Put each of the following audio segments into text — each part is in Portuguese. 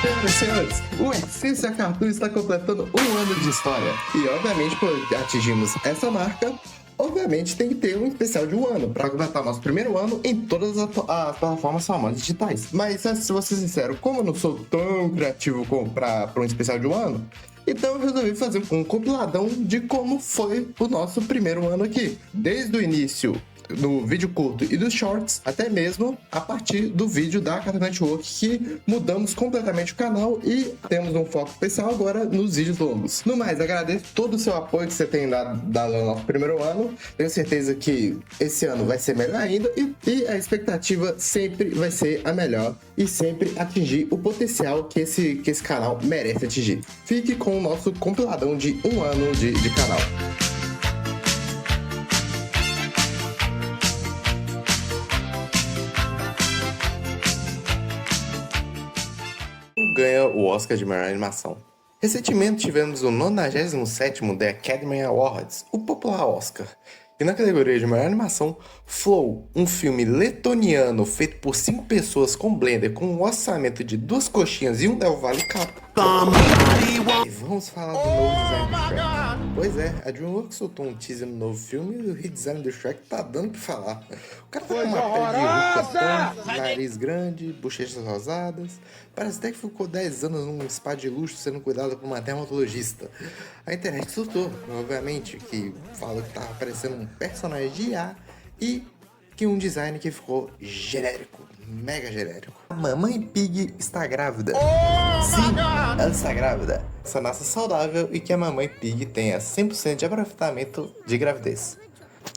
Senhoras e senhores, o Essência Cartoon está completando um ano de história. E, obviamente, por atingirmos essa marca, obviamente tem que ter um especial de um ano para completar nosso primeiro ano em todas as plataformas famosas digitais. Mas, se vou ser sincero, como eu não sou tão criativo para um especial de um ano, então eu resolvi fazer um compiladão de como foi o nosso primeiro ano aqui. Desde o início do vídeo curto e dos shorts, até mesmo a partir do vídeo da Cartoon Network, que mudamos completamente o canal e temos um foco especial agora nos vídeos longos. No mais, agradeço todo o seu apoio que você tem dado no nosso primeiro ano. Tenho certeza que esse ano vai ser melhor ainda e a expectativa sempre vai ser a melhor e sempre atingir o potencial que esse canal merece atingir. Fique com o nosso compiladão de um ano de canal. Ganha o Oscar de melhor animação. Recentemente tivemos o 97º The Academy Awards, o popular Oscar. E na categoria de melhor animação, Flow, um filme letoniano feito por 5 pessoas com Blender com um orçamento de 2 coxinhas e um Del Valle Cap. E vamos falar do novo design do Shrek. Pois é, a DreamWorks soltou um teaser no novo filme e o redesign do Shrek tá dando o que falar. O cara tá com uma pele de ruca, nariz grande, bochechas rosadas. Parece até que ficou 10 anos num spa de luxo sendo cuidado por uma dermatologista. A internet surtou, obviamente, que fala que tá aparecendo um personagem de IA e que um design que ficou genérico, mega genérico. A Mamãe Pig está grávida. Sim, ela está grávida. Essa massa saudável e que a Mamãe Pig tenha 100% de aproveitamento de gravidez.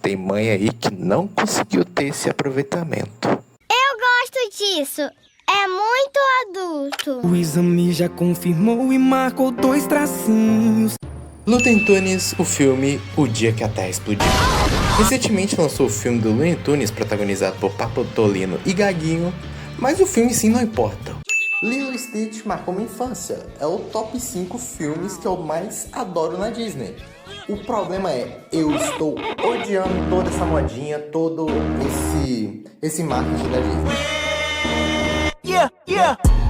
Tem mãe aí que não conseguiu ter esse aproveitamento. Eu gosto disso. É muito adulto. O exame já confirmou e marcou 2 tracinhos. Looney Tunes, o filme O Dia que a Terra Explodiu. Recentemente lançou o filme do Looney Tunes, protagonizado por Papotolino e Gaguinho, mas o filme sim não importa. Lilo e Stitch marcou minha infância. É o top 5 filmes que eu mais adoro na Disney. O problema é, eu estou odiando toda essa modinha, todo esse marketing da Disney.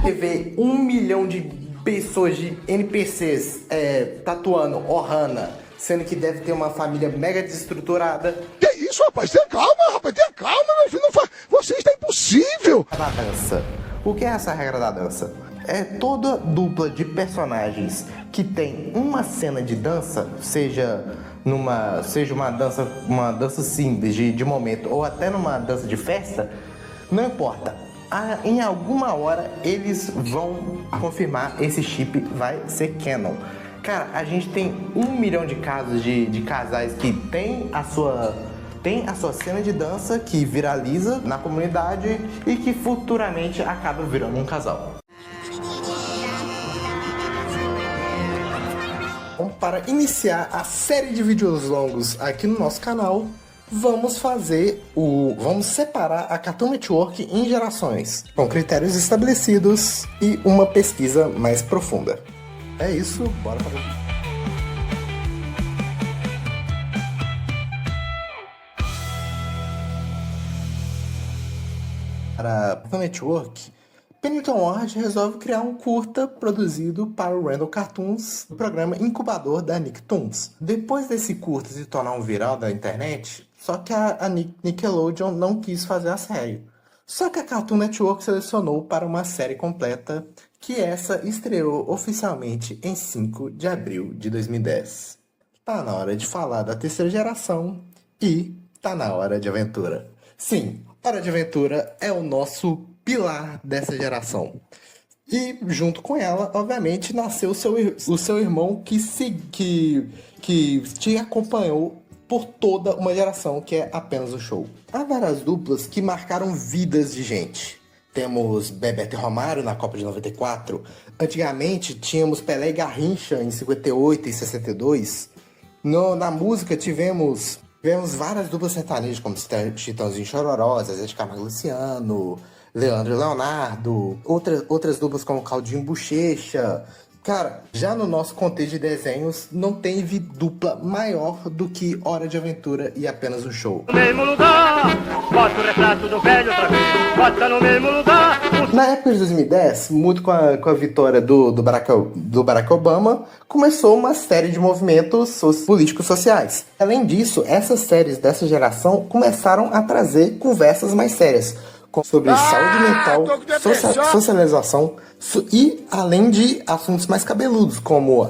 Ver 1 milhão de pessoas, de NPCs, tatuando Ohana, sendo que deve ter uma família mega desestruturada. Que isso, rapaz? Tenha calma, meu filho, não faz. Você está impossível. Da dança. O que é essa regra da dança? É toda dupla de personagens que tem uma cena de dança, seja uma dança simples de momento, ou até numa dança de festa, não importa. Em alguma hora eles vão confirmar esse chip vai ser canon. Cara, a gente tem 1 milhão de casos de casais que tem a sua cena de dança que viraliza na comunidade e que futuramente acaba virando um casal. Então, para iniciar a série de vídeos longos aqui no nosso canal, vamos separar a Cartoon Network em gerações, com critérios estabelecidos e uma pesquisa mais profunda. É isso, bora para o vídeo. Para a Cartoon Network, Pennington Ward resolve criar um curta produzido para o Random Cartoons, o programa incubador da Nicktoons. Depois desse curta se tornar um viral da internet, só que a Nickelodeon não quis fazer a série. Só que a Cartoon Network selecionou para uma série completa, que essa estreou oficialmente em 5 de abril de 2010. Tá na hora de falar da terceira geração e tá na hora de aventura. Sim, Hora de Aventura é o nosso pilar dessa geração. E junto com ela, obviamente, nasceu o seu irmão que te acompanhou por toda uma geração, que é apenas o show. Há várias duplas que marcaram vidas de gente. Temos Bebeto e Romário na Copa de 94. Antigamente tínhamos Pelé e Garrincha em 58 e 62. Na música tivemos várias duplas sertanejas, como Chitãozinho e Chororó, Zezé de Camargo e Luciano, Leandro e Leonardo, outras duplas como Claudinho e Bochecha, Cara, já no nosso contexto de desenhos, não teve dupla maior do que Hora de Aventura e Apenas um Show. No mesmo lugar, bota o retrato do velho outra vez, bota no mesmo lugar. Na época de 2010, muito com a vitória do Barack Obama, começou uma série de movimentos políticos sociais. Além disso, essas séries dessa geração começaram a trazer conversas mais sérias, sobre saúde mental, socialização e além de assuntos mais cabeludos, como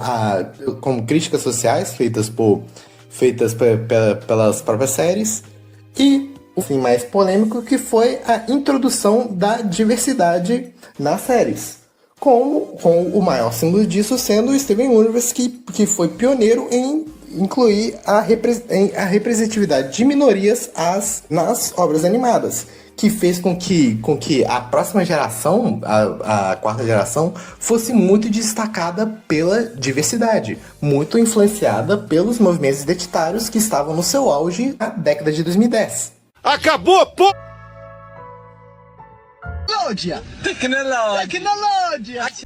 críticas sociais feitas pelas próprias séries e o fim mais polêmico, que foi a introdução da diversidade nas séries, com o maior símbolo disso sendo o Steven Universe, que foi pioneiro em incluir a representatividade de minorias nas obras animadas, que fez com que a próxima geração, a quarta geração, fosse muito destacada pela diversidade, muito influenciada pelos movimentos identitários que estavam no seu auge na década de 2010. Acabou, pô! Tecnologia!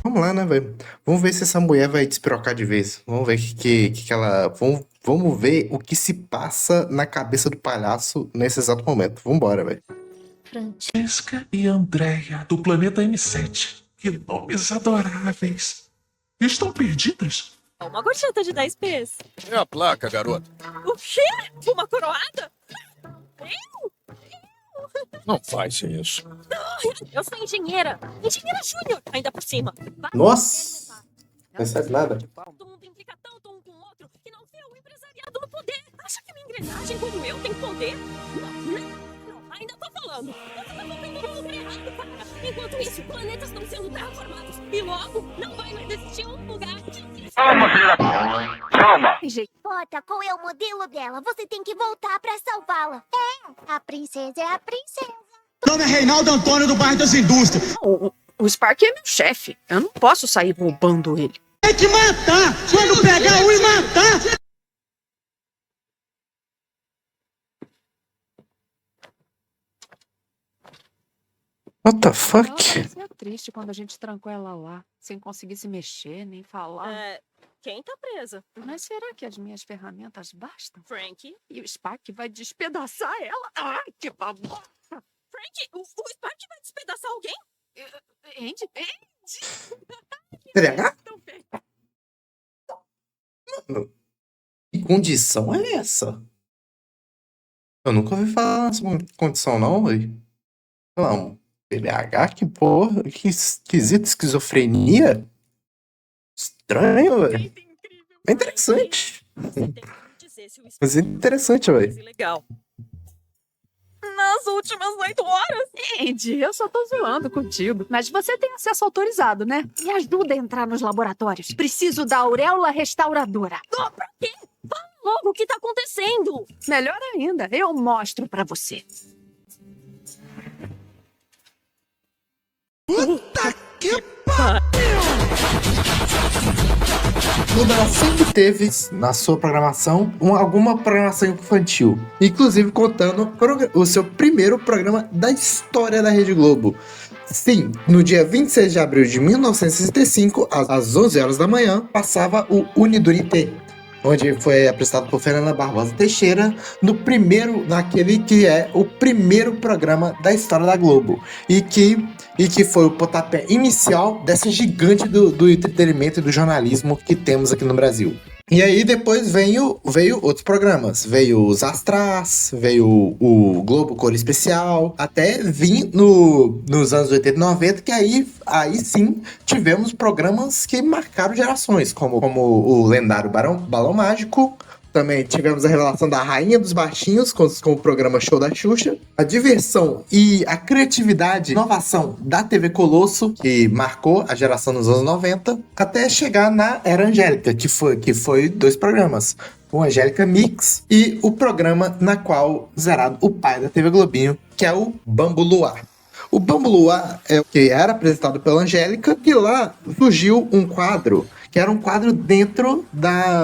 Vamos lá, né, velho? Vamos ver se essa mulher vai despirocar de vez. Vamos ver que ela... Vamos ver o que se passa na cabeça do palhaço nesse exato momento. Vambora, velho. Francesca e Andréia, do planeta M7. Que nomes adoráveis. Estão perdidas? Uma gorjeta de 10 pés. É a placa, garota. O quê? Uma coroada? Não faz isso. Eu sou engenheira. Engenheira júnior, ainda por cima. Nossa! Não sabe nada. Todo mundo implica tanto um com o outro que não vê o empresariado no poder. Acha que minha engrenagem como eu tem poder? Não, ainda tô falando. Você tá voltando no lugar errado, cara. Enquanto isso, planetas estão sendo terraformados. E logo, não vai mais existir um lugar que... Calma, filha da... Calma. Pota, qual é o modelo dela? Você tem que voltar pra salvá-la. É, a princesa é a princesa. Meu nome é Reinaldo Antônio do bairro das Indústrias. O Spark é meu chefe. Eu não posso sair roubando ele. Tem que matar! Quando pegar um e matar! What the fuck? É triste quando a gente trancou ela lá, sem conseguir se mexer, nem falar. Quem tá presa? Mas será que as minhas ferramentas bastam? Frank? E o Spark vai despedaçar ela? Ai, que babosa! Frank, o Spark vai despedaçar alguém? Andy? TDAH? Mano, que condição é essa? Eu nunca ouvi falar nessa condição, não, velho. Não, TDAH? Que porra? Que esquisito, esquizofrenia? Estranho, velho. É interessante. Mas é interessante, velho. Legal. Nas últimas 8 horas. Andy, eu só tô zoando contigo. Mas você tem acesso autorizado, né? Me ajuda a entrar nos laboratórios. Preciso da auréola restauradora. Oh, pra quê? Fala logo o que tá acontecendo. Melhor ainda, eu mostro pra você. Puta que pariu! Ela sempre teve na sua programação alguma programação infantil, inclusive contando o seu primeiro programa da história da Rede Globo. Sim, no dia 26 de abril de 1965, às 11 horas da manhã, passava o Unidunité, onde foi apresentado por Fernanda Barbosa Teixeira, naquele que é o primeiro programa da história da Globo, e que foi o pontapé inicial dessa gigante do entretenimento e do jornalismo que temos aqui no Brasil. E aí depois veio outros programas, veio os Astrás, veio o Globo Cor Especial, até vir nos anos 80 e 90, que aí sim tivemos programas que marcaram gerações, como o lendário Balão Mágico. Também tivemos a revelação da Rainha dos Baixinhos com o programa Show da Xuxa. A diversão e a criatividade e inovação da TV Colosso, que marcou a geração nos anos 90, até chegar na Era Angélica, que foi 2 programas. O Angélica Mix e o programa na qual zerado o pai da TV Globinho, que é o Bambu Luar. O Bambu Luar é o que era apresentado pela Angélica, e lá surgiu um quadro que era um quadro dentro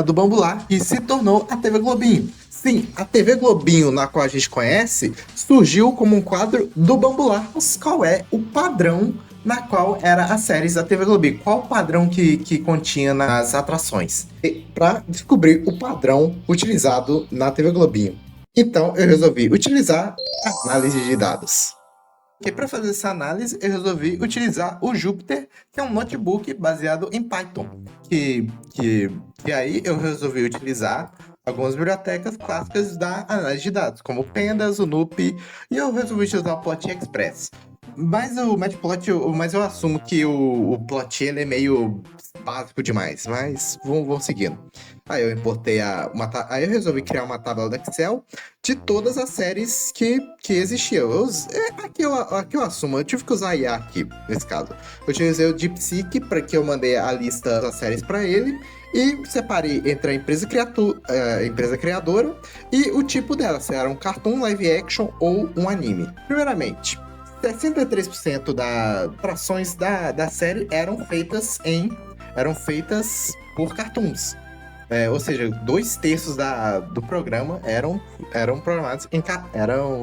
do Bambular, e se tornou a TV Globinho. Sim, a TV Globinho, na qual a gente conhece, surgiu como um quadro do Bambular. Mas qual é o padrão na qual era as séries da TV Globinho. Qual o padrão que continha nas atrações? Para descobrir o padrão utilizado na TV Globinho. Então eu resolvi utilizar a análise de dados. E para fazer essa análise, eu resolvi utilizar o Jupyter, que é um notebook baseado em Python. E aí eu resolvi utilizar algumas bibliotecas clássicas da análise de dados, como o Pandas, o NumPy, e eu resolvi utilizar o Plot Express. Mas o Matplotlib, mas eu assumo que o plot ele é meio básico demais, mas vamos seguindo. Aí eu importei aí eu resolvi criar uma tabela do Excel de todas as séries que existiam. Aqui eu assumo, eu tive que usar IA aqui, nesse caso. Eu utilizei o DeepSeek para que eu mandei a lista das séries para ele e separei entre a empresa criadora e o tipo dela, se era um cartoon, live action ou um anime. Primeiramente, 63% das atrações da série eram feitas por cartoons. Ou seja, 2/3 do programa eram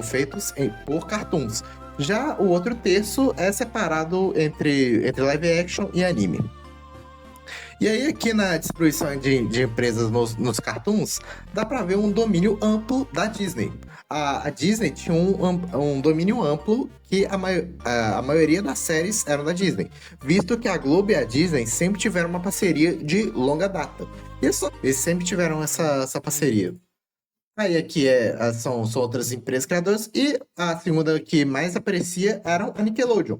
feitos por cartoons. Já o outro terço é separado entre live action e anime. E aí aqui na distribuição de empresas nos cartoons, dá pra ver um domínio amplo da Disney. A Disney tinha um domínio amplo que a maioria das séries eram da Disney, visto que a Globo e a Disney sempre tiveram uma parceria de longa data. Eles sempre tiveram essa parceria. Aí aqui são outras empresas criadoras, e a segunda que mais aparecia era a Nickelodeon.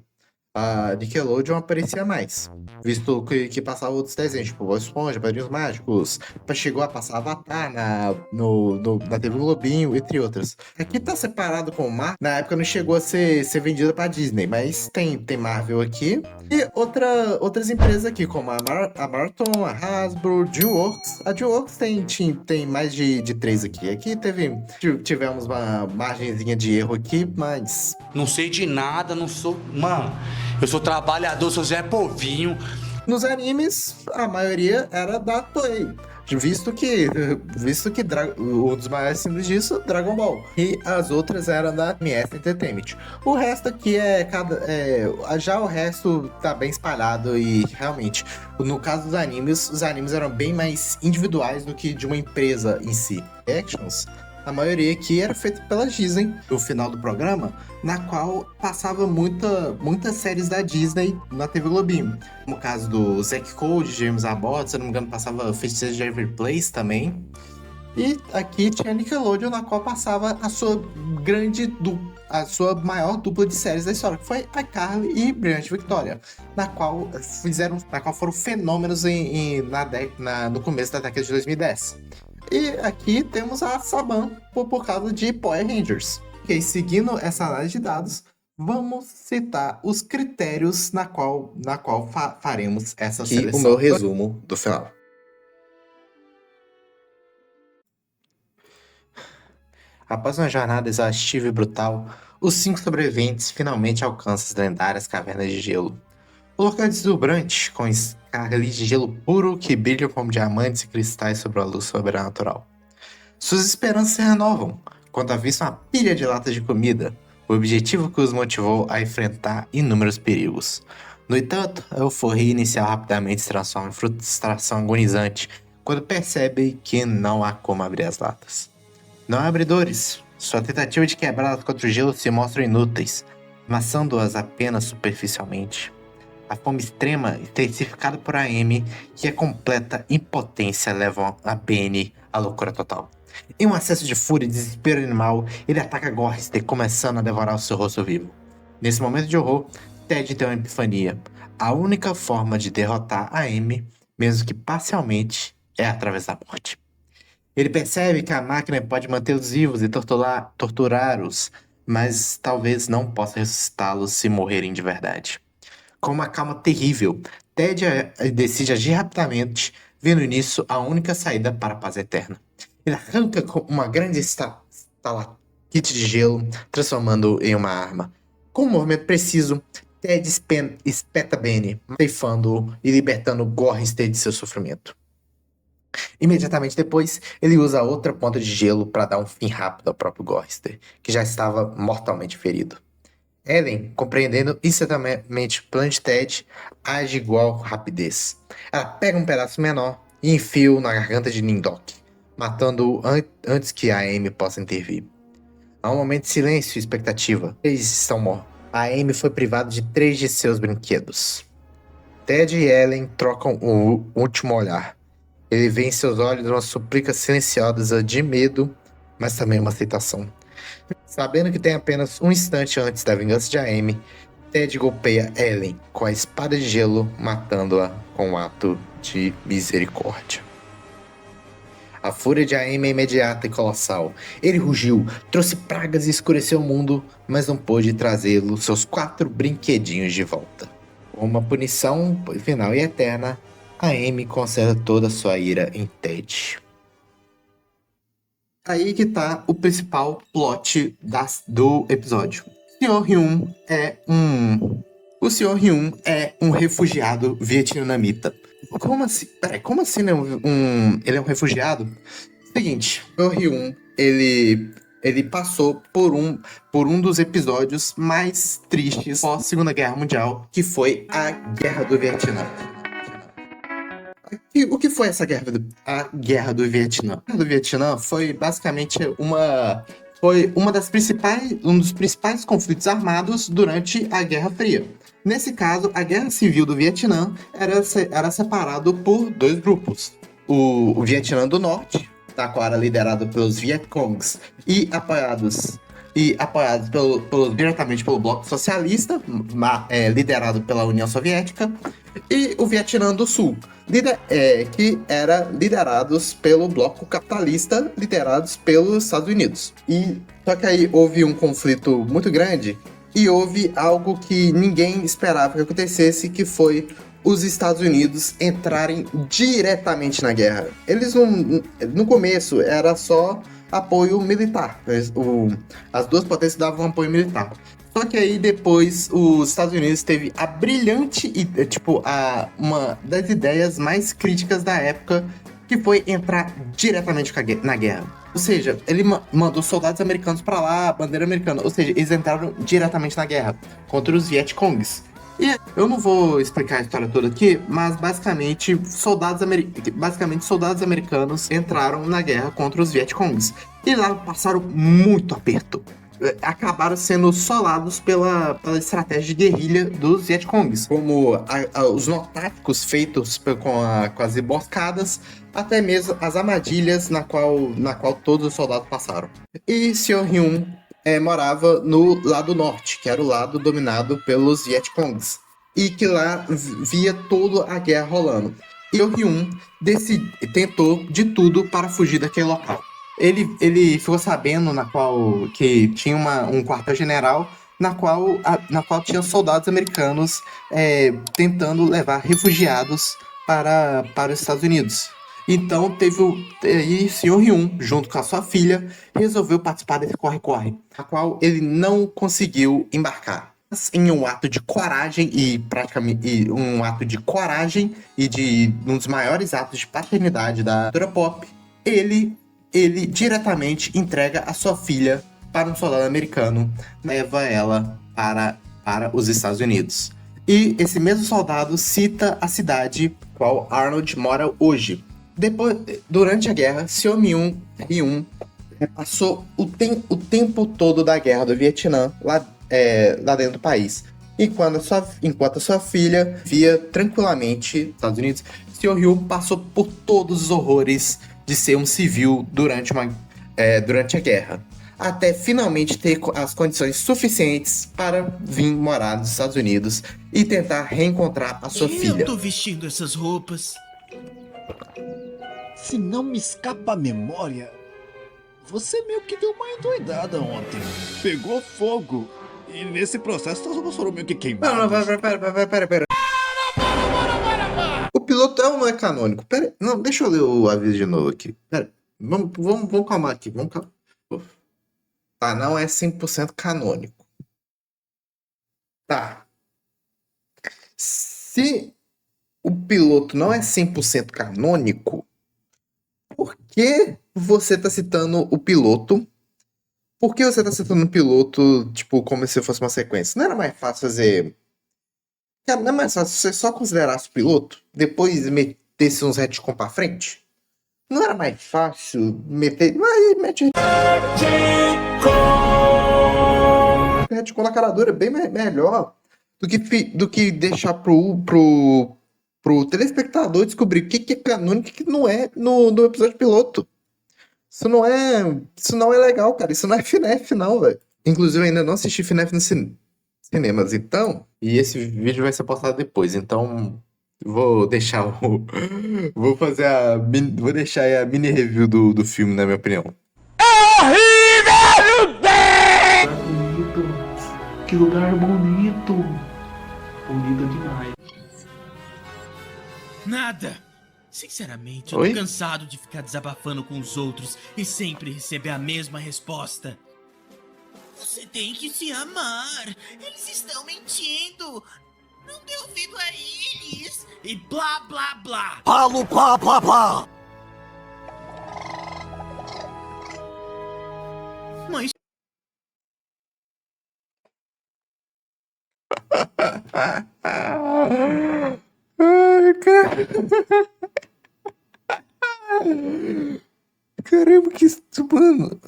A Nickelodeon aparecia mais, visto que passava outros desenhos, tipo Bob Esponja, Padrinhos Mágicos, chegou a passar Avatar na TV Globinho, entre outras. Aqui tá separado com o Marvel, na época não chegou a ser vendida pra Disney, mas tem Marvel aqui, e outras empresas aqui, como a Marathon, a Hasbro, DreamWorks. A DreamWorks tem mais de 3 aqui. Aqui tivemos uma margenzinha de erro aqui, mas... Não sei de nada, não sou... Mano, eu sou trabalhador, sou Zé Povinho. Nos animes, a maioria era da Toei. Visto que um dos maiores símbolos disso, Dragon Ball. E as outras eram da MS Entertainment. O resto aqui já o resto tá bem espalhado e realmente, no caso dos animes, os animes eram bem mais individuais do que de uma empresa em si. Actions, a maioria aqui era feita pela Disney, no final do programa, na qual passava muitas séries da Disney na TV Globinho. No caso do Zack Code, James Abbott, se eu não me engano, passava Feiticeiros de Every Place também. E aqui tinha a Nickelodeon, na qual passava a sua maior dupla de séries da história, que foi iCarly e Brilhante Victoria, na qual foram fenômenos no começo da década de 2010. E aqui temos a Saban por causa de Power Rangers. Ok, seguindo essa análise de dados, vamos citar os critérios na qual faremos essa seleção. O meu resumo do final. Após uma jornada exaustiva e brutal, os 5 sobreviventes finalmente alcançam as lendárias cavernas de gelo. O local é deslumbrante, com escarlis de gelo puro que brilham como diamantes e cristais sobre a luz sobrenatural. Suas esperanças se renovam quando avistam uma pilha de latas de comida, o objetivo que os motivou a enfrentar inúmeros perigos. No entanto, a euforia inicial rapidamente se transforma em frustração agonizante quando percebem que não há como abrir as latas. Não há abridores. Sua tentativa de quebrá-las contra o gelo se mostram inúteis, amassando-as apenas superficialmente. A fome extrema, intensificada por Amy, e a completa impotência levam a Benny à loucura total. Em um acesso de fúria e desespero animal, ele ataca Gorrister, começando a devorar o seu rosto vivo. Nesse momento de horror, Ted tem uma epifania. A única forma de derrotar a Amy, mesmo que parcialmente, é através da morte. Ele percebe que a máquina pode mantê-los vivos e torturá-los, mas talvez não possa ressuscitá-los se morrerem de verdade. Com uma calma terrível, Ted decide agir rapidamente, vendo nisso a única saída para a paz eterna. Ele arranca uma grande estalactite de gelo, transformando-o em uma arma. Com um movimento preciso, Ted espeta Benny, ceifando-o e libertando Gorrister de seu sofrimento. Imediatamente depois, ele usa a outra ponta de gelo para dar um fim rápido ao próprio Gorrister, que já estava mortalmente ferido. Ellen, compreendendo instantaneamente o plano de Ted, age igual rapidez. Ela pega um pedaço menor e enfia-o na garganta de Nindok, matando-o antes que a Amy possa intervir. Há um momento de silêncio e expectativa. Eles estão mortos. A Amy foi privada de 3 de seus brinquedos. Ted e Ellen trocam o último olhar. Ele vê em seus olhos uma súplica silenciosa de medo, mas também uma aceitação. Sabendo que tem apenas um instante antes da vingança de Amy, Ted golpeia Ellen com a espada de gelo, matando-a com um ato de misericórdia. A fúria de Amy é imediata e colossal. Ele rugiu, trouxe pragas e escureceu o mundo, mas não pôde trazê-lo seus 4 brinquedinhos de volta. Com uma punição final e eterna, a Amy concentra toda a sua ira em Ted. Aí que tá o principal plot do episódio. O Sr. Hyun é um refugiado vietnamita. Como assim? Peraí, como assim ele é um refugiado? Seguinte, o Hyun, ele passou por um dos episódios mais tristes pós Segunda Guerra Mundial, que foi a Guerra do Vietnã. O que foi essa a Guerra do Vietnã? A Guerra do Vietnã foi basicamente um dos principais conflitos armados durante a Guerra Fria. Nesse caso, a Guerra Civil do Vietnã era separado por 2 grupos. O Vietnã do Norte, da qual era liderado pelos Vietcongs e apoiados diretamente pelo Bloco Socialista, liderado pela União Soviética, e o Vietnã do Sul, que era liderados pelo Bloco Capitalista, liderados pelos Estados Unidos. Só que aí houve um conflito muito grande e houve algo que ninguém esperava que acontecesse, que foi os Estados Unidos entrarem diretamente na guerra. Eles no começo era só apoio militar. As 2 potências davam apoio militar. Só que aí depois os Estados Unidos teve a brilhante, uma das ideias mais críticas da época, que foi entrar diretamente na guerra. Ou seja, ele mandou soldados americanos pra lá, bandeira americana. Ou seja, eles entraram diretamente na guerra contra os Vietcongs. E eu não vou explicar a história toda aqui, mas basicamente soldados americanos entraram na guerra contra os Vietcongs. E lá passaram muito aperto. Acabaram sendo solados pela estratégia de guerrilha dos Vietcongs, como os nó táticos feitos com as emboscadas, até mesmo as armadilhas na qual todos os soldados passaram. E Seo Hyun morava no lado norte, que era o lado dominado pelos Vietcongs, e que lá via toda a guerra rolando. E Seo Hyun tentou de tudo para fugir daquele local. Ele ficou sabendo que tinha um quartel-general na qual tinha soldados americanos tentando levar refugiados para os Estados Unidos. Então o Sr. Hyun, junto com a sua filha, resolveu participar desse corre-corre, a qual ele não conseguiu embarcar. Mas, em um ato de coragem e de um dos maiores atos de paternidade da cultura pop, ele diretamente entrega a sua filha para um soldado americano, leva ela para os Estados Unidos. E esse mesmo soldado cita a cidade qual Arnold mora hoje. Durante a guerra, Seo Hyun passou o tempo todo da guerra do Vietnã lá dentro do país. Enquanto a sua filha via tranquilamente nos Estados Unidos, Seo Hyun passou por todos os horrores de ser um civil durante a guerra, até finalmente ter as condições suficientes para vir morar nos Estados Unidos e tentar reencontrar a sua filha. Eu tô vestindo essas roupas. Se não me escapa a memória, você meio que deu uma endoidada ontem. Pegou fogo. E nesse processo nós foram meio que queimados. Não, pera. O piloto não é canônico. Pera, não, deixa eu ler o aviso de novo aqui. Pera, vamos calmar aqui. Tá, não é 100% canônico. Tá. Se o piloto não é 100% canônico, por que você tá citando o piloto por que você tá citando um piloto, tipo, como se fosse uma sequência? Não era mais fácil fazer... Cara, não é mais fácil se você só considerasse o piloto, depois metesse uns retcon pra frente? Não era mais fácil meter... Aí, mete retcon na cara dura, é bem melhor do que deixar pro telespectador descobrir o que é canônico e o que não é no episódio piloto. Isso não é legal, cara. Isso não é FNAF, não, velho. Inclusive, eu ainda não assisti FNAF nos cinemas, então... E esse vídeo vai ser postado depois, então... Vou deixar Vou deixar aí a mini review do filme, na minha opinião. Que lugar bonito. Bonito demais. Nada. Sinceramente, eu Oi? tô cansado de ficar desabafando com os outros e sempre receber a mesma resposta. Você tem que se amar. Eles estão mentindo. Não dê ouvido a eles. E blá, blá, blá. Falo, blá, blá, blá. Mas Ai, cara. Caramba, que isso, mano.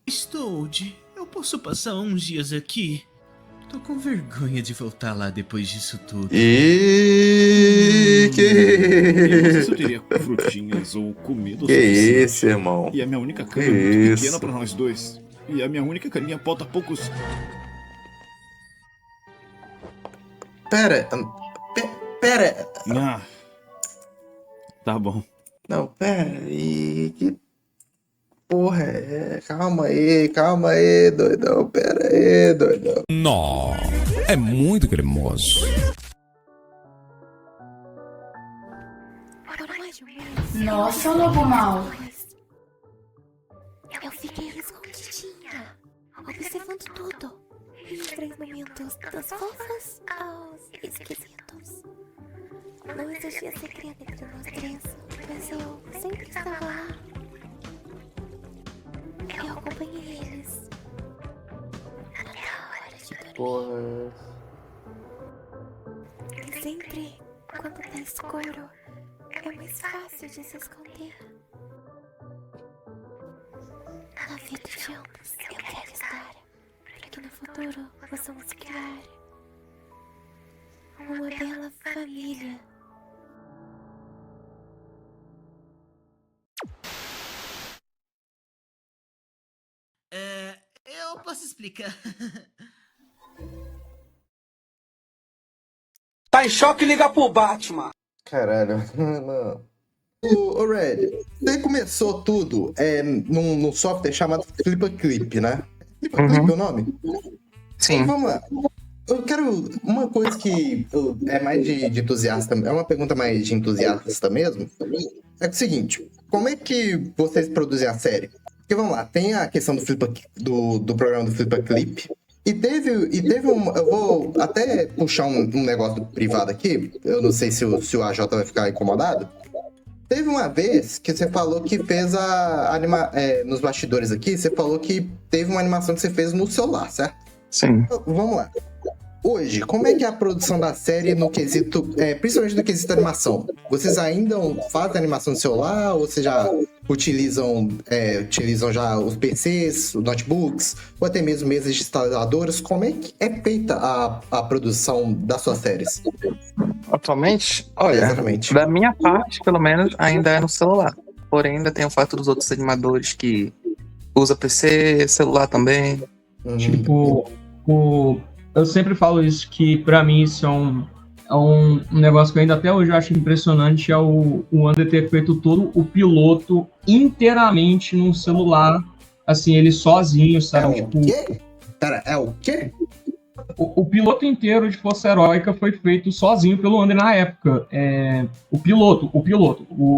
Stold, eu posso passar uns dias aqui? Tô com vergonha de voltar lá depois disso tudo. E Eu não sei se que eu teria frutinhas ou comida o que suficiente. isso, irmão? E a minha única cama Que é muito isso? pequena pra nós dois. E a minha única carinha falta poucos... Pera. Ah, tá bom. Não, pera aí. Que porra é? Calma aí, doidão. Pera aí, doidão. Nó, é muito cremoso. Nossa, lobo mal. Eu fiquei escondidinha, observando tudo. Os 3 momentos das fofas aos esquisitos. Não existia segredo entre nós 3, mas eu sempre estava lá. Eu acompanhei eles. Até a hora de dormir. E sempre, quando tá escuro, é mais fácil de se esconder. Na vida de ambos, eu quero estar, para que no futuro possamos criar uma bela família. Eu posso explicar. Tá em choque, liga pro Batman. Caralho, mano. Ô Red, você começou tudo num software chamado Flipperclip, né? Flipperclip é o nome? Sim. Então, vamos lá. Eu quero uma coisa que é mais de entusiasta, é uma pergunta mais de entusiasta mesmo. É o seguinte, como é que vocês produzem a série? Porque vamos lá, tem a questão do programa do Flipperclip. E teve um. Eu vou até puxar um negócio privado aqui. Eu não sei se o AJ vai ficar incomodado. Teve uma vez que você falou que fez nos bastidores aqui, você falou que teve uma animação que você fez no celular, certo? Sim. Então, vamos lá. Hoje, como é que é a produção da série no quesito, principalmente no quesito animação? Vocês ainda fazem animação no celular ou vocês já utilizam já os PCs, os notebooks, ou até mesmo mesas de instaladoras? Como é que é feita a produção das suas séries? Atualmente, olha, Exatamente. da minha parte, pelo menos, ainda é no celular. Porém, ainda tem o fato dos outros animadores que usa PC, celular também. Tipo, eu sempre falo isso, que pra mim isso é um negócio que ainda até hoje eu acho impressionante, é o Wander ter feito todo o piloto inteiramente num celular, assim, ele sozinho, sabe? O quê? Pera, é o quê? O piloto inteiro de Força Heróica foi feito sozinho pelo Wander na época. O piloto.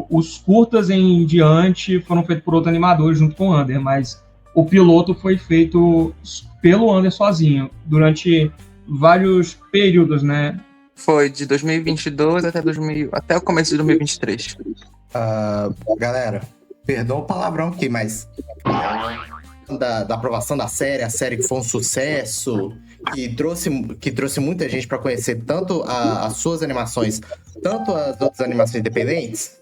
Os curtas em diante foram feitos por outro animador junto com o Wander, mas o piloto foi feito pelo Wander sozinho, durante vários períodos, né? Foi de 2022 até o começo de 2023. Galera, perdão o palavrão aqui, mas da aprovação da série, a série que foi um sucesso, que trouxe muita gente pra conhecer tanto as suas animações, tanto as outras animações independentes.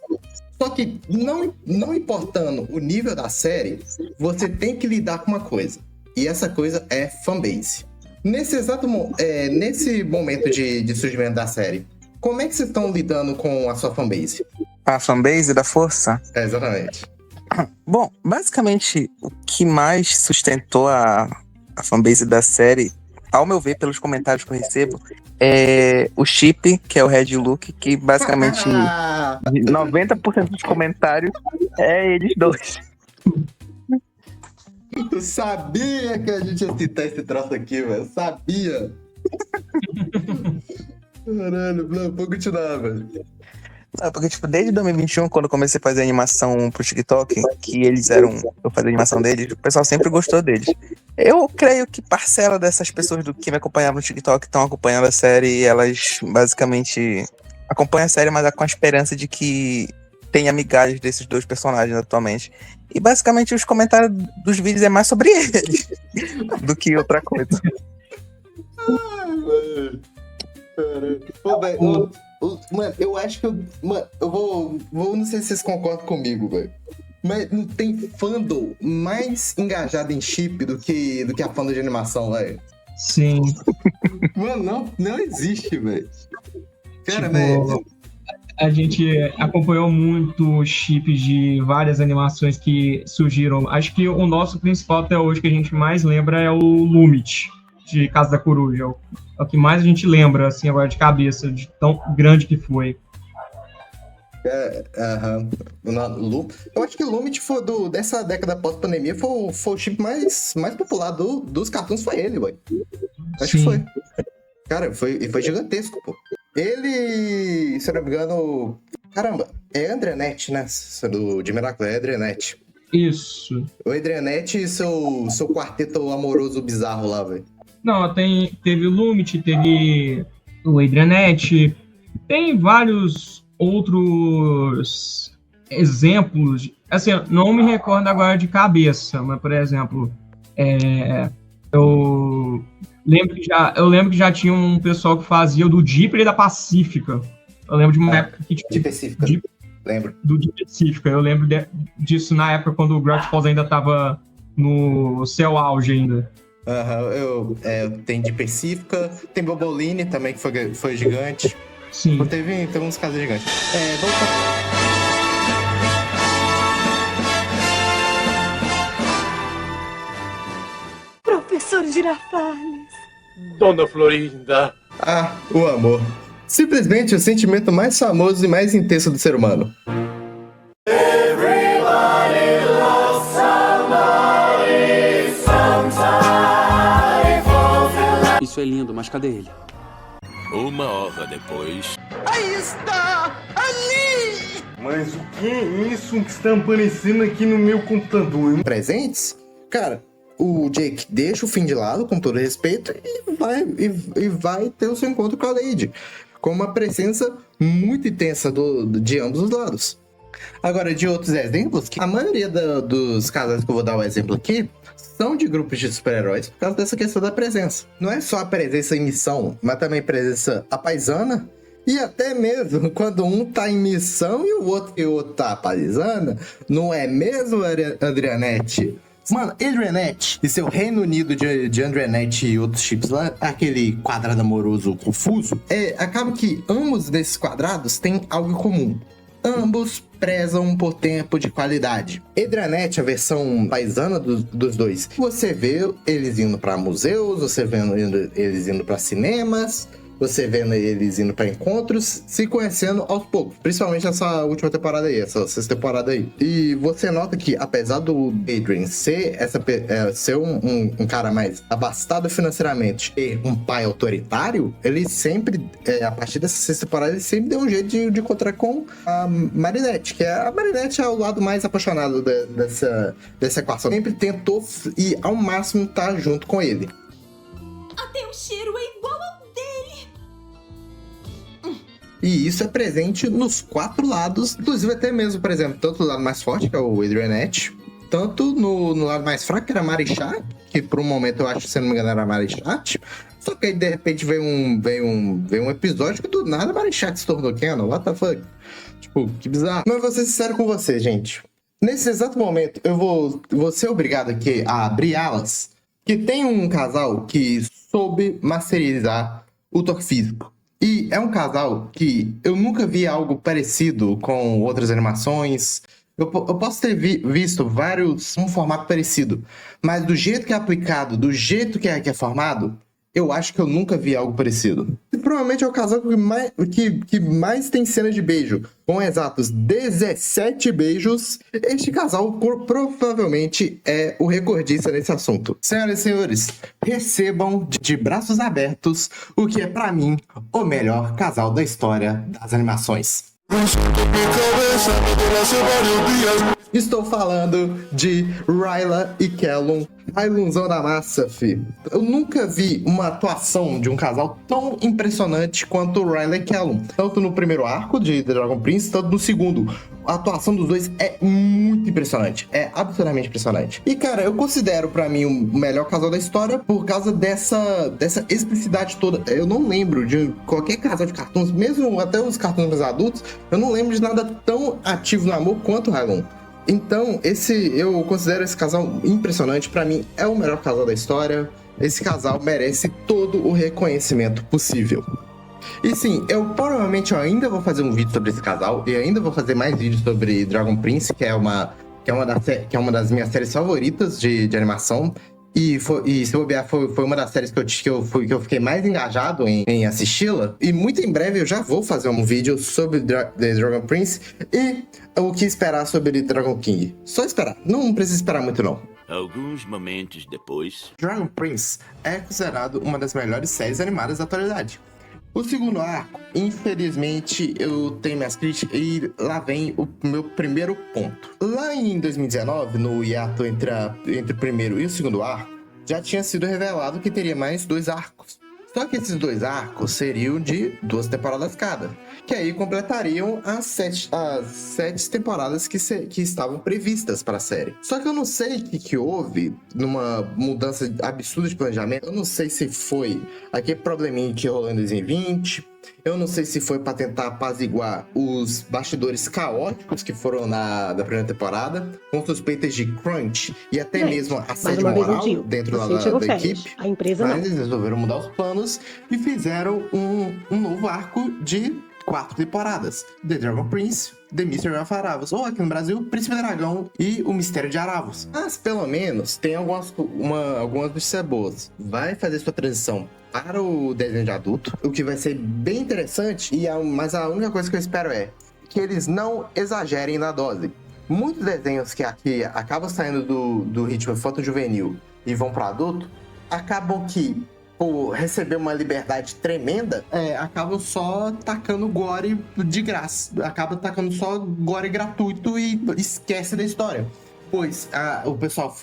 Só que não importando o nível da série, você tem que lidar com uma coisa. E essa coisa é fanbase. Nesse momento de surgimento da série, como é que vocês estão lidando com a sua fanbase? A fanbase da força? Exatamente. Bom, basicamente, o que mais sustentou a fanbase da série, ao meu ver, pelos comentários que eu recebo, é o chip, que é o Red Luke, que basicamente 90% dos comentários é eles dois. Eu sabia que a gente ia citar esse troço aqui, velho. Eu sabia. Caralho, vou continuar, velho. Porque, tipo, desde 2021, quando eu comecei a fazer animação pro TikTok, que eles eram... Eu fazia animação deles, o pessoal sempre gostou deles. Eu creio que parcela dessas pessoas que me acompanhavam no TikTok estão acompanhando a série e elas, basicamente, acompanham a série, mas com a esperança de que tenha migalhas desses dois personagens atualmente. E, basicamente, os comentários dos vídeos é mais sobre eles do que outra coisa. Ai, velho. Caralho. Pô, velho, mano, eu acho que eu vou. Não sei se vocês concordam comigo, velho. Mas não tem fandom mais engajado em chip do que a fandom de animação, velho. Sim. Mano, não existe, velho. Cara, tipo, a gente acompanhou muito chips de várias animações que surgiram. Acho que o nosso principal até hoje que a gente mais lembra é o Lumit, de Casa da Coruja. É o que mais a gente lembra, assim, agora de cabeça, de tão grande que foi. Eu acho que o Lumit foi dessa década pós-pandemia foi o chip mais popular dos cartoons, foi ele, ué. Acho que foi. Cara, foi gigantesco, pô. Ele, se eu não me engano... Caramba, é Andrenet, né? De Miracle, é Andrenet. Isso. O Adrianete e seu quarteto amoroso bizarro lá, velho. Não, teve o Lumit, teve o Adrianete, tem vários outros exemplos. Assim, não me recordo agora de cabeça, mas, por exemplo, eu lembro que já tinha um pessoal que fazia o do Deeper e da Pacífica. Eu lembro de uma época que... De Pacífica. Lembro. Do de Pacífica. Eu lembro disso na época quando o Gravity Falls ainda tava no seu auge ainda. Tem de Pacífica, tem Boboline também, que foi gigante. Sim. Teve uns casos gigantes. Professor Girafales. Dona Florinda. Ah, o amor. Simplesmente o sentimento mais famoso e mais intenso do ser humano. Isso é lindo, mas cadê ele? Uma hora depois... Aí está! Ali! Mas o que é isso que está aparecendo aqui no meu computador, hein? Presentes? Cara, o Jake deixa o fim de lado, com todo respeito, e vai ter o seu encontro com a Lady, com uma presença muito intensa de ambos os lados. Agora, de outros exemplos, a maioria dos casais que eu vou dar o exemplo aqui são de grupos de super-heróis por causa dessa questão da presença. Não é só a presença em missão, mas também a presença apaisana. E até mesmo quando um tá em missão e o outro tá apaisana, não é mesmo, Adrianete? Mano, Adrianete e seu Reino Unido de Andrenet e outros chips lá, aquele quadrado amoroso confuso, acaba que ambos desses quadrados têm algo em comum. Ambos prezam por tempo de qualidade. Adrianete, a versão paisana dos dois. Você vê eles indo pra museus, você vê eles indo pra cinemas, você vendo eles indo pra encontros, se conhecendo aos poucos. Principalmente essa última temporada aí, essa sexta temporada aí. E você nota que, apesar do Adrian ser um cara mais abastado financeiramente e um pai autoritário, ele sempre, a partir dessa sexta temporada, ele sempre deu um jeito de encontrar com a Marinette, que a Marinette é o lado mais apaixonado dessa equação. Sempre tentou ir ao máximo estar junto com ele. Até o cheiro é igual ao dele. E isso é presente nos quatro lados, inclusive até mesmo, por exemplo, tanto o lado mais forte, que é o Adrianete, tanto no lado mais fraco, que era Marichat, que por um momento eu acho que, se não me engano, era Marichat. Só que aí, de repente, veio um episódio que do nada Marichat se tornou canon. What the fuck? Tipo, que bizarro. Mas eu vou ser sincero com você, gente. Nesse exato momento, eu vou ser obrigado aqui a abrir alas, que tem um casal que soube masterizar o toque físico. E é um casal que eu nunca vi algo parecido com outras animações. Eu posso ter visto vários, um formato parecido, mas do jeito que é aplicado, do jeito que é formado, eu acho que eu nunca vi algo parecido. E provavelmente é o casal que mais tem cenas de beijo. Com exatos 17 beijos, este casal provavelmente é o recordista nesse assunto. Senhoras e senhores, recebam de braços abertos o que é, pra mim, o melhor casal da história das animações. Estou falando de Ryla e Callum. Rylunzão da massa, fi. Eu nunca vi uma atuação de um casal tão impressionante quanto Ryla e Callum. Tanto no primeiro arco de The Dragon Prince, tanto no segundo. A atuação dos dois é muito impressionante. É absurdamente impressionante. E, cara, eu considero pra mim o melhor casal da história por causa dessa explicidade toda. Eu não lembro de qualquer casal de cartoons, mesmo até os cartoons mais adultos, eu não lembro de nada tão ativo no amor quanto o Rylun. Então, eu considero esse casal impressionante. Pra mim, é o melhor casal da história. Esse casal merece todo o reconhecimento possível. E sim, eu provavelmente ainda vou fazer um vídeo sobre esse casal. E ainda vou fazer mais vídeos sobre Dragon Prince, que é uma das minhas séries favoritas de animação. E se bobear, foi uma das séries que eu fiquei mais engajado em assisti-la. E muito em breve eu já vou fazer um vídeo sobre The Dragon Prince e o que esperar sobre Dragon King. Só esperar, não precisa esperar muito não. Alguns momentos depois... Dragon Prince é considerado uma das melhores séries animadas da atualidade. O segundo arco, infelizmente, eu tenho minhas críticas e lá vem o meu primeiro ponto. Lá em 2019, no hiato entre o primeiro e o segundo arco, já tinha sido revelado que teria mais 2 arcos. Só que esses 2 arcos seriam de 2 temporadas cada, que aí completariam as 7 temporadas que estavam previstas para a série. Só que eu não sei o que houve numa mudança absurda de planejamento. Eu não sei se foi aquele probleminha que rolou em 2020. Eu não sei se foi para tentar apaziguar os bastidores caóticos que foram da primeira temporada, com suspeitas de crunch e até mesmo assédio moral dentro da equipe. A empresa mas eles resolveram mudar os planos e fizeram um novo arco de 4 temporadas. The Dragon Prince, The Mystery of Aravos, ou aqui no Brasil, Príncipe Dragão e O Mistério de Aravos. Mas pelo menos tem algumas notícias boas. Vai fazer sua transição para o desenho de adulto, o que vai ser bem interessante, mas a única coisa que eu espero é que eles não exagerem na dose. Muitos desenhos que aqui acabam saindo do ritmo infanto-juvenil e vão para adulto, acabam que, por receber uma liberdade tremenda, acabam só tacando gore de graça. Acaba tacando só gore gratuito e esquece da história. Pois o pessoal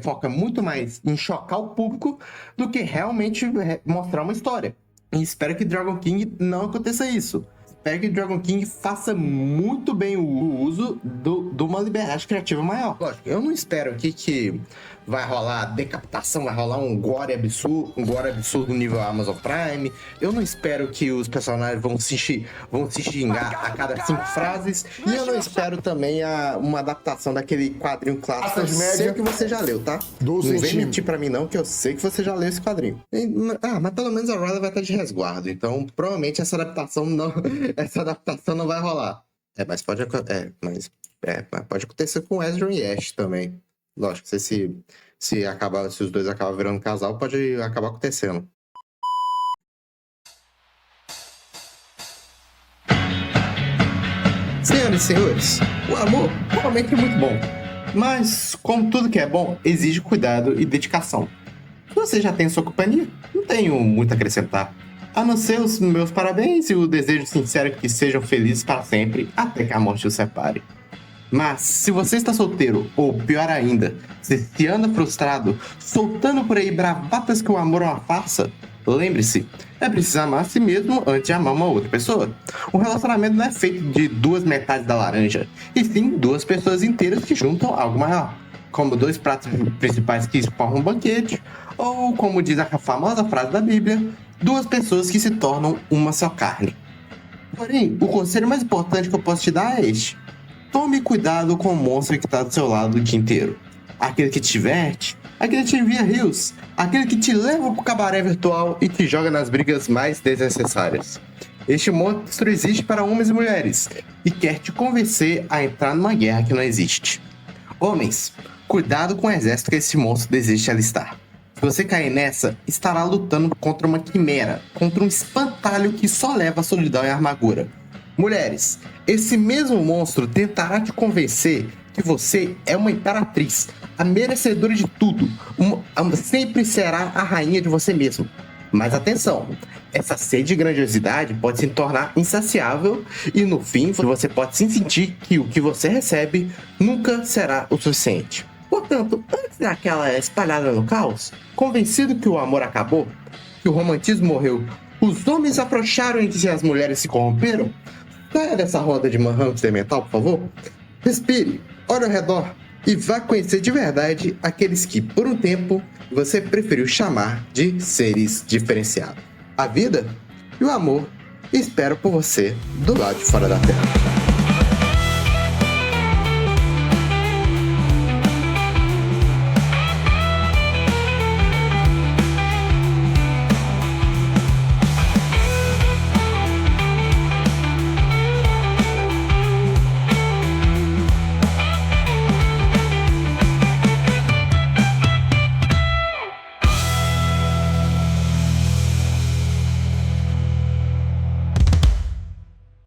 foca muito mais em chocar o público do que realmente mostrar uma história. E espero que Dragon King não aconteça isso. Espero que Dragon King faça muito bem o uso de uma liberdade criativa maior. Lógico, eu não espero aqui que vai rolar decapitação, vai rolar um gore absurdo nível Amazon Prime. Eu não espero que os personagens vão se xingar a cada 5 frases. E eu não espero também uma adaptação daquele quadrinho clássico. Eu sei que você já leu, tá? Não vem mentir pra mim não, que eu sei que você já leu esse quadrinho. Mas pelo menos a Ryla vai estar de resguardo. Então, provavelmente essa adaptação não vai rolar. Mas pode acontecer com Ezra e Ash também. Lógico, se os dois acabam virando casal, pode acabar acontecendo. Senhoras e senhores, o amor realmente é muito bom. Mas, como tudo que é bom, exige cuidado e dedicação. Se você já tem sua companhia, não tenho muito a acrescentar. A não ser os meus parabéns e o desejo sincero que sejam felizes para sempre, até que a morte os separe. Mas, se você está solteiro, ou pior ainda, se anda frustrado, soltando por aí bravatas que o amor é uma farsa, lembre-se, é preciso amar a si mesmo antes de amar uma outra pessoa. Um relacionamento não é feito de 2 metades da laranja, e sim 2 pessoas inteiras que juntam algo maior. como 2 pratos principais que formam um banquete, ou como diz a famosa frase da Bíblia, 2 pessoas que se tornam uma só carne. Porém, o conselho mais importante que eu posso te dar é este: tome cuidado com o monstro que está do seu lado o dia inteiro. Aquele que te diverte, aquele que te envia rios, aquele que te leva pro cabaré virtual e te joga nas brigas mais desnecessárias. Este monstro existe para homens e mulheres e quer te convencer a entrar numa guerra que não existe. Homens, cuidado com o exército que esse monstro deseja te alistar. Se você cair nessa, estará lutando contra uma quimera, contra um espantalho que só leva a solidão e a amargura. Mulheres, esse mesmo monstro tentará te convencer que você é uma imperatriz, a merecedora de tudo, sempre será a rainha de você mesmo. Mas atenção, essa sede de grandiosidade pode se tornar insaciável e no fim você pode se sentir que o que você recebe nunca será o suficiente. Portanto, antes daquela espalhada no caos, convencido que o amor acabou, que o romantismo morreu, os homens afrouxaram e que as mulheres se corromperam, saia dessa roda de hamster mental, por favor. Respire, olhe ao redor e vá conhecer de verdade aqueles que, por um tempo, você preferiu chamar de seres diferenciados. A vida e o amor esperam por você do lado de fora da Terra.